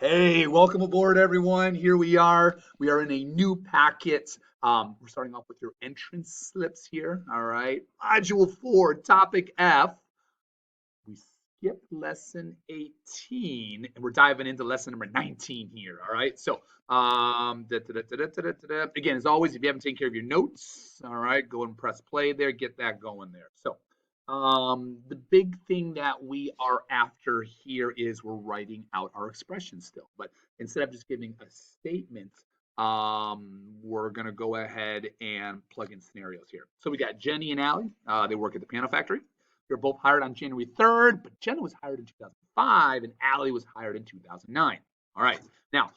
Hey, welcome aboard, everyone. Here we are. We are in a new packet. We're starting off with your entrance slips here. All right. Module 4, topic F. We skipped lesson 18 and we're diving into lesson number 19 here. All right. So, again, as always, if you haven't taken care of your notes, all right, go and press play there, get that going there. So, the big thing that we are after here is we're writing out our expressions still. But instead of just giving a statement, we're going to go ahead and plug in scenarios here. So we got Jenny and Allie. They work at the piano factory. They were both hired on January 3rd, but Jenna was hired in 2005 and Allie was hired in 2009. All right. Now,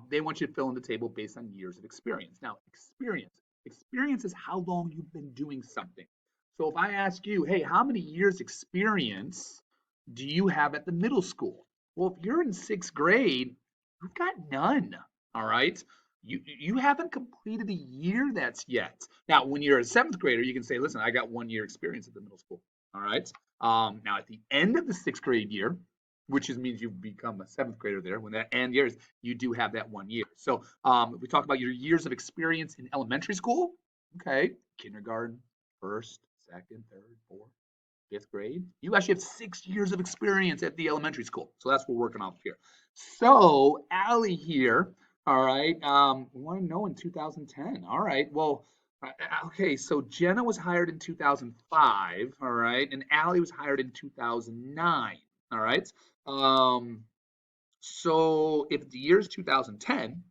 they want you to fill in the table based on years of experience. Now, experience is how long you've been doing something. So if I ask you, hey, how many years experience do you have at the middle school? Well, if you're in sixth grade, you've got none. All right. You haven't completed a year that's yet. Now, when you're a seventh grader, you can say, listen, I got 1 year experience at the middle school. All right. Now, at the end of the sixth grade year, which means you've become a seventh grader there, when that end years, you do have that 1 year. So if we talk about your years of experience in elementary school, okay, kindergarten, first, second, third, fourth, fifth grade, you actually have 6 years of experience at the elementary school. So that's what we're working off here. So Allie here, all right, we want to know in 2010. All right, well, okay, so Jenna was hired in 2005, all right, and Allie was hired in 2009, all right. Um, so if the year is 2010,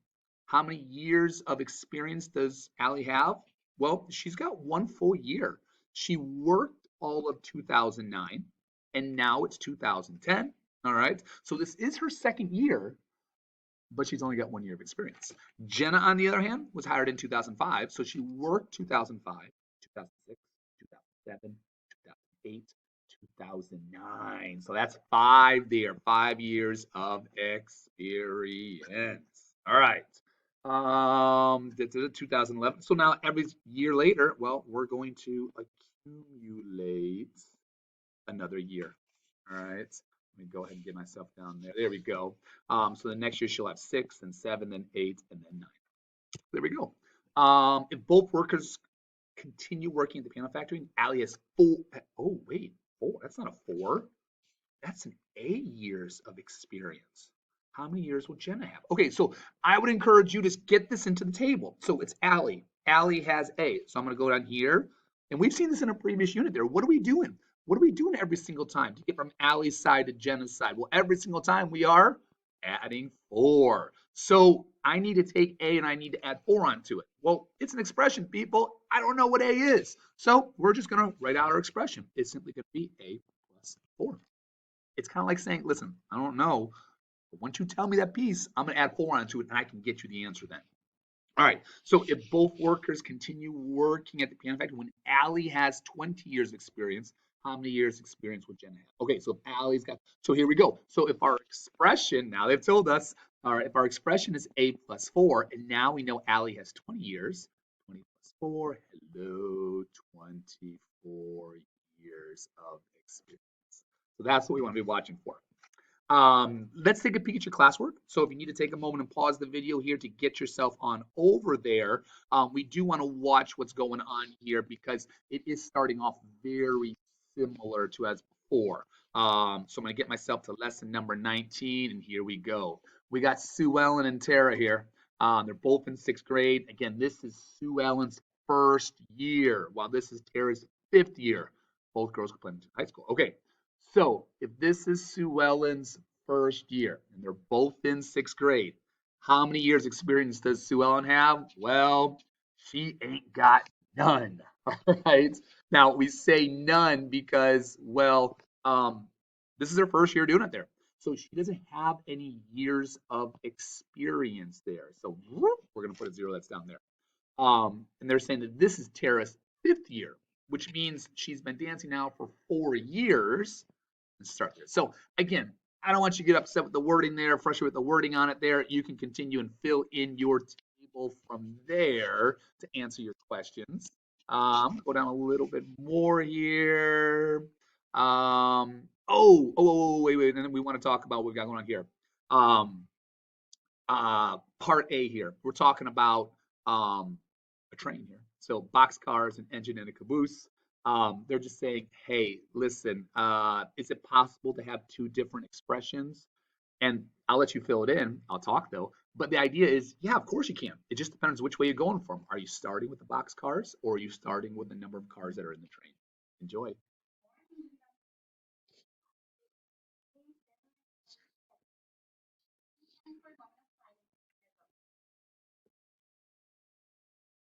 how many years of experience does Allie have? Well, she's got 1 full year. She worked all of 2009 and now it's 2010. All right. So this is her second year, but she's only got 1 year of experience. Jenna, on the other hand, was hired in 2005. So she worked 2005, 2006, 2007, 2008, 2009. So that's 5 there, 5 years of experience. All right. 2011. So now every year later, well, we're going to accumulate another year. All right. Let me go ahead and get myself down there. There we go. So the next year she'll have 6, then 7, then 8, and then 9. There we go. If both workers continue working at the piano factory, Allie has 4. Oh, wait, 4. That's not a 4. That's an 8 years of experience. How many years will Jenna have? Okay, so I would encourage you to get this into the table. So it's Allie. Allie has A. So I'm going to go down here. And we've seen this in a previous unit there. What are we doing? What are we doing every single time to get from Allie's side to Jenna's side? Well, every single time we are adding 4. So I need to take A and I need to add 4 onto it. Well, it's an expression, people. I don't know what A is. So we're just going to write out our expression. It's simply going to be A plus 4. It's kind of like saying, listen, I don't know, but once you tell me that piece, I'm going to add 4 onto it and I can get you the answer then. All right, so if both workers continue working at the piano factory, when Allie has 20 years experience, how many years experience would Jen have? Okay, so if Allie's got, so here we go. So if our expression, now they've told us, all right, if our expression is A plus 4, and now we know Allie has 20 years, 20 plus 4, hello, 24 years of experience. So that's what we want to be watching for. Let's take a peek at your classwork. So if you need to take a moment and pause the video here to get yourself on over there, we do want to watch what's going on here because it is starting off very similar to as before. So I'm going to get myself to lesson number 19, and here we go. We got Sue Ellen and Tara here. They're both in sixth grade. Again, this is Sue Ellen's first year, while this is Tara's 5th year. Both girls complain to high school. Okay, so if this is Sue Ellen's first year and they're both in sixth grade, how many years experience does Sue Ellen have? Well, she ain't got none. All right. Now we say none because, well, this is her first year doing it there. So she doesn't have any years of experience there. So we're going to put a 0 that's down there. And they're saying that this is Tara's 5th year, which means she's been dancing now for 4 years. Let's start there. So again, I don't want you to get upset with the wording there, frustrated with the wording on it there. You can continue and fill in your table from there to answer your questions. Go down a little bit more here. Wait, and then we want to talk about what we got going on here. part A here. We're talking about a train here. So boxcars, an engine, and a caboose. They're just saying, hey, listen, is it possible to have two different expressions? And I'll let you fill it in. I'll talk though. But the idea is, yeah, of course you can. It just depends which way you're going from. Are you starting with the box cars or are you starting with the number of cars that are in the train? Enjoy.